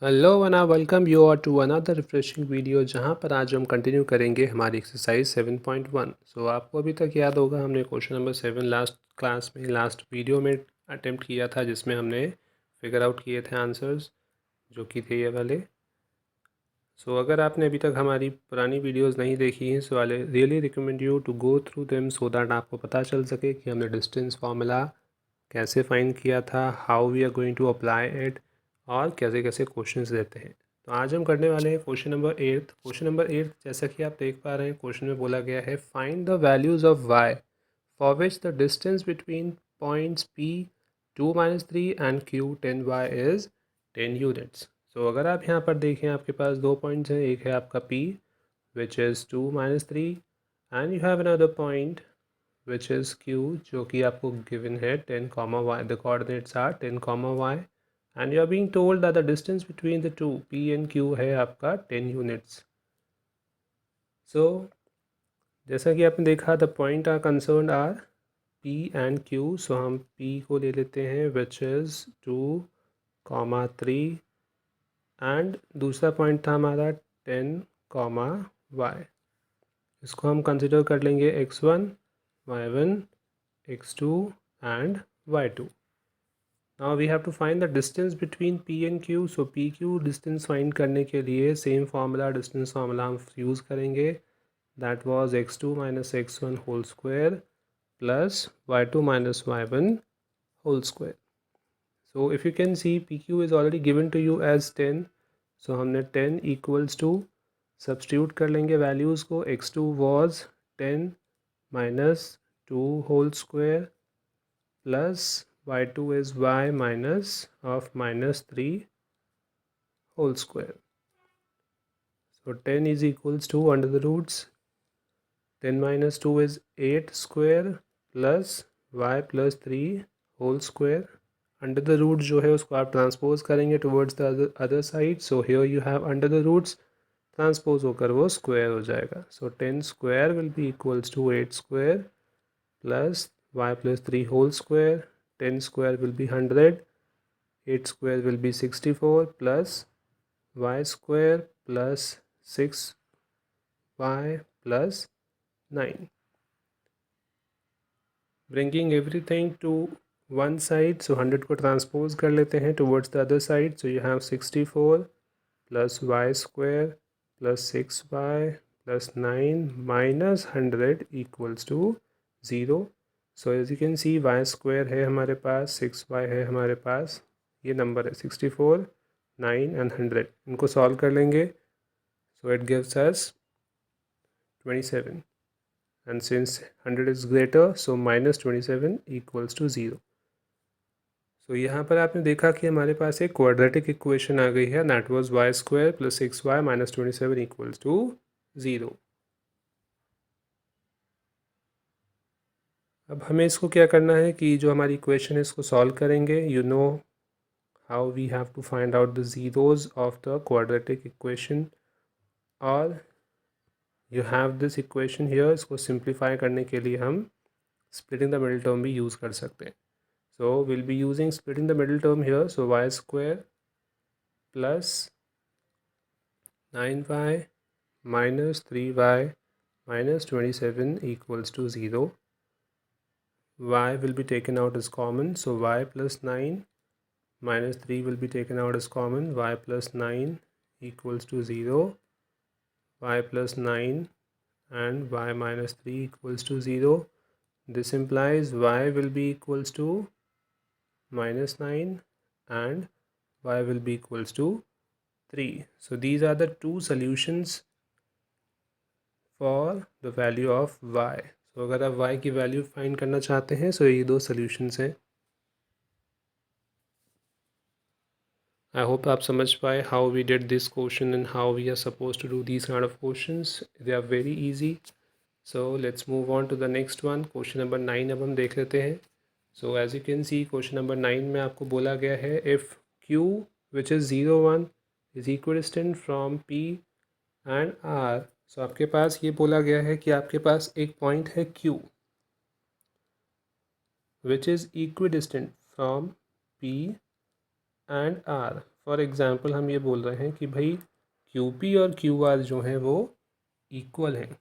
Hello wanna welcome you all to another refreshing video जहाँ पर आज हम कंटिन्यू करेंगे हमारी एक्सरसाइज 7.1। सो आपको अभी तक याद होगा हमने क्वेश्चन नंबर 7 लास्ट क्लास में लास्ट वीडियो में अटेम्प्ट किया था, जिसमें हमने फिगर आउट किए थे आंसर्स जो कि थे ये वाले। सो अगर आपने अभी तक हमारी पुरानी वीडियोस नहीं देखी हैं so I really recommend you to go through them so that आपको पता चल सके कि हमने डिस्टेंस फार्मूला कैसे फाइंड किया था, how we are going to apply it और कैसे कैसे क्वेश्चंस देते हैं। तो आज हम करने वाले हैं क्वेश्चन नंबर 8। जैसा कि आप देख पा रहे हैं क्वेश्चन में बोला गया है find the values of y for which the distance between points P 2-3 and Q 10y is 10 units. So अगर आप यहाँ पर देखें आपके पास दो पॉइंट्स हैं, एक है आपका p which is 2-3 and you have another point which is q जो कि आपको given है 10 comma y, the coordinates are 10 comma y and you are being told that the distance between the two p and q है आपका 10 units। so जैसा कि आपने देखा the point are concerned are p and q, so हम p को ले लेते हैं which is 2, 3 and दूसरा पॉइंट था हमारा 10 comma y। इसको हम कंसिडर कर लेंगे x1, y1, x2 and y2। Now we have to find the distance between p and q। so pq distance find करने के लिए सेम फार्मूला डिस्टेंस फार्मूला हम यूज़ करेंगे, that was x2 minus x1 whole square plus y2 minus y1 whole square। so if you can see pq is already given to you as 10, so हमने 10 equals to substitute कर लेंगे values को। x2 was 10 minus 2 whole square plus y2 is y minus of minus 3 whole square। so 10 is equals to under the roots 10 minus 2 is 8 square plus y plus 3 whole square। under the roots जो है उसको आप transpose करेंगे towards the other side, so here you have under the roots transpose होकर वो square हो जाएगा। so 10 square will be equals to 8 square plus y plus 3 whole square। 10 square will be 100, 8 square will be 64 plus y square plus 6y plus 9, bringing everything to one side। so 100 को transpose कर लेते हैं towards the other side, so you have 64 plus y square plus 6y plus 9 minus 100 equals to 0। so as you can see y square है हमारे पास, 6y है हमारे पास, ये number है 64, 9 and 100। इनको सॉल्व कर लेंगे, so it gives us 27 and since 100 is greater so minus 27 equals to 0। so यहाँ पर आपने देखा कि हमारे पास एक क्वाड्रेटिक इक्वेशन आ गई है, that was y square plus 6y minus 27 equals to 0। अब हमें इसको क्या करना है कि जो हमारी इक्वेशन है इसको सॉल्व करेंगे। You know how we have to find out the zeros of the quadratic equation, और you have this equation here. इसको सिंप्लीफाई करने के लिए हम स्प्लिटिंग द मिडिल टर्म भी यूज़ कर सकते हैं। so we'll be using splitting the middle term here, so y square plus 9y minus 3y minus 27 equals to 0। y will be taken out as common, so y plus 9 minus 3 will be taken out as common, y plus 9 equals to 0, y plus 9 and y minus 3 equals to 0। this implies y will be equals to minus 9 and y will be equals to 3। so these are the two solutions for the value of y। so अगर आप y की value find करना चाहते हैं so ये दो solutions हैं। I hope आप समझ पाए how we did this question and how we are supposed to do these kind of questions। they are very easy। so let's move on to the next one, question number 9 अब हम देख लेते हैं। so as you can see question number 9 में आपको बोला गया है if q which is 0 1 is equidistant from p and r। so आपके पास ये बोला गया है कि आपके पास एक पॉइंट है q which is equidistant from p and r for example हम ये बोल रहे हैं कि भाई QP और QR जो हैं वो इक्वल हैं।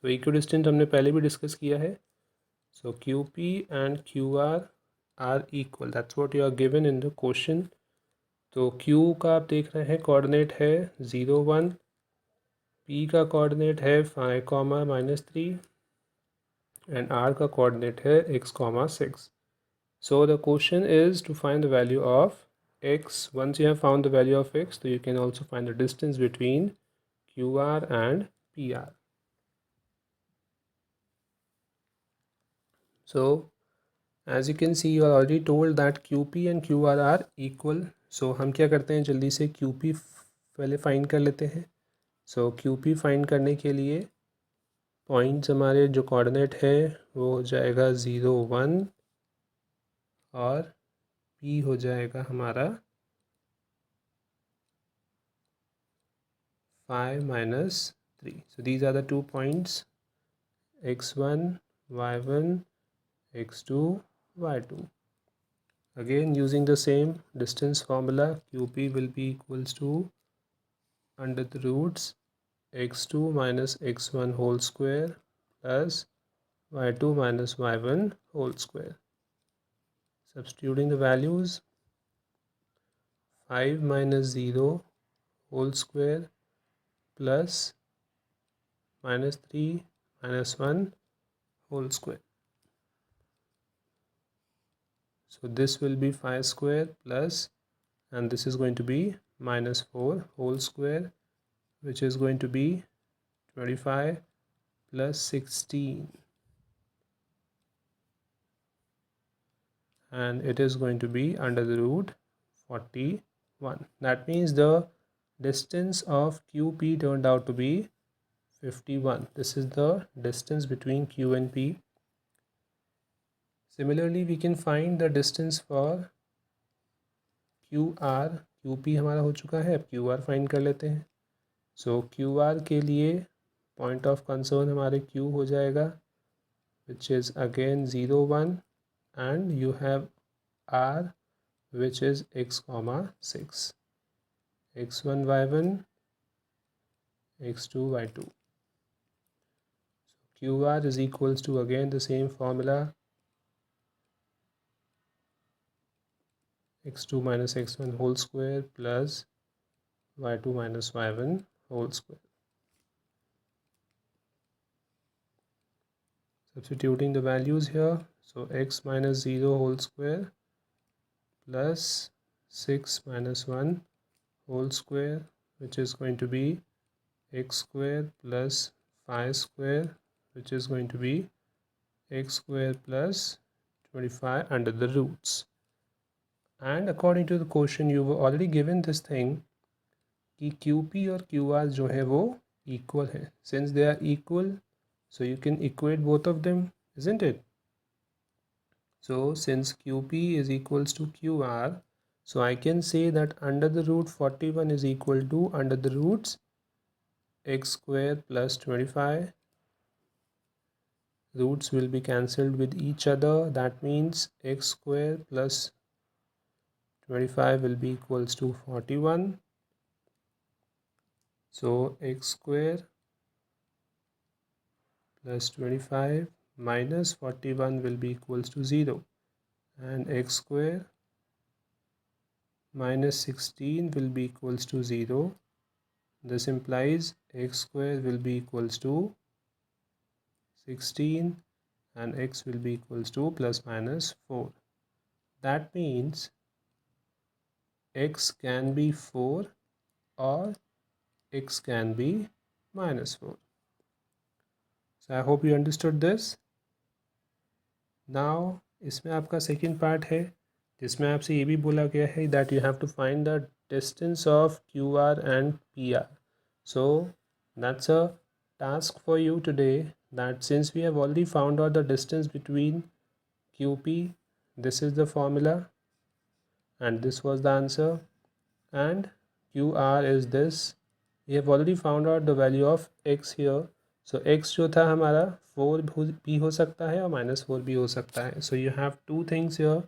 सो इक्विडिस्टेंट हमने पहले भी डिस्कस किया है। So QP and QR are equal, that's what you are given in the question. तो Q का आप देख रहे हैं कोऑर्डिनेट है 0 1, P का कोऑर्डिनेट है 5, -3 एंड R का कोऑर्डिनेट है x, 6. So the question is to find the value of x. Once you have found the value of x, so you can also find the distance between QR and PR. So as you can see, you are already told that QP and QR are equal. So हम क्या करते हैं, जल्दी से QP पहले find कर लेते हैं। So QP फाइंड करने के लिए पॉइंट्स हमारे जो कोऑर्डिनेट है वो हो जाएगा 0 1 और P हो जाएगा हमारा 5 -3. So these are the 2 points, x1 y1 x2 y2. Again using the same distance formula, QP will be equals to under the roots x2 minus x1 whole square plus y2 minus y1 whole square. Substituting the values, 5 minus 0 whole square plus -3 minus 1 whole square. So this will be 5 square plus, and this is going to be -4 whole square, which is going to be 25 plus 16, and it is going to be under the root 41. That means the distance of QP turned out to be 51. This is the distance between Q and P. Similarly, we can find the distance for QR. QP हमारा हो चुका है, अब QR find कर लेते हैं। सो QR के लिए पॉइंट ऑफ कंसर्न हमारे Q हो जाएगा, which is again 0 1, and you have R, which is x, 6, x1 y1 x2 y2. So QR is equals to again the same formula, x2 minus x1 whole square plus y2 minus y1 whole square. Substituting the values here, so x minus 0 whole square plus 6 minus 1 whole square, which is going to be x square plus 5 square, which is going to be x square plus 25 under the roots. And according to the question, you were already given this thing कि QP और QR जो है वो equal है. Since they are equal, so you can equate both of them, isn't it? So since QP is equals to QR, so I can say that under the root 41 is equal to under the roots x square plus 25. Roots will be cancelled with each other. That means x square plus 25 will be equals to 41. So x square plus 25 minus 41 will be equals to 0, and x square minus 16 will be equals to 0. This implies x square will be equals to 16 and x will be equals to plus minus 4. That means x can be 4 or x can be minus 4. So I hope you understood this. Now इसमें आपका second part है जिसमें आपसे ये भी बोला गया है that you have to find the distance of QR and PR. So that's a task for you today, that since we have already found out the distance between QP, this is the formula and this was the answer, and QR is this. We have already found out the value of x here. So x जो था हमारा 4 भी हो सकता है और -4 भी हो सकता है. So you have two things here.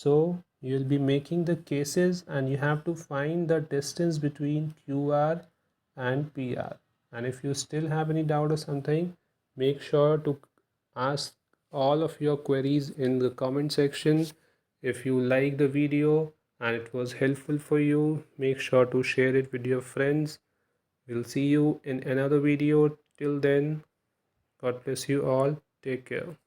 So you'll be making the cases and you have to find the distance between QR and PR. And if you still have any doubt or something, make sure to ask all of your queries in the comment section. If you like the video and it was helpful for you, make sure to share it with your friends. We'll see you in another video. Till then, God bless you all. Take care.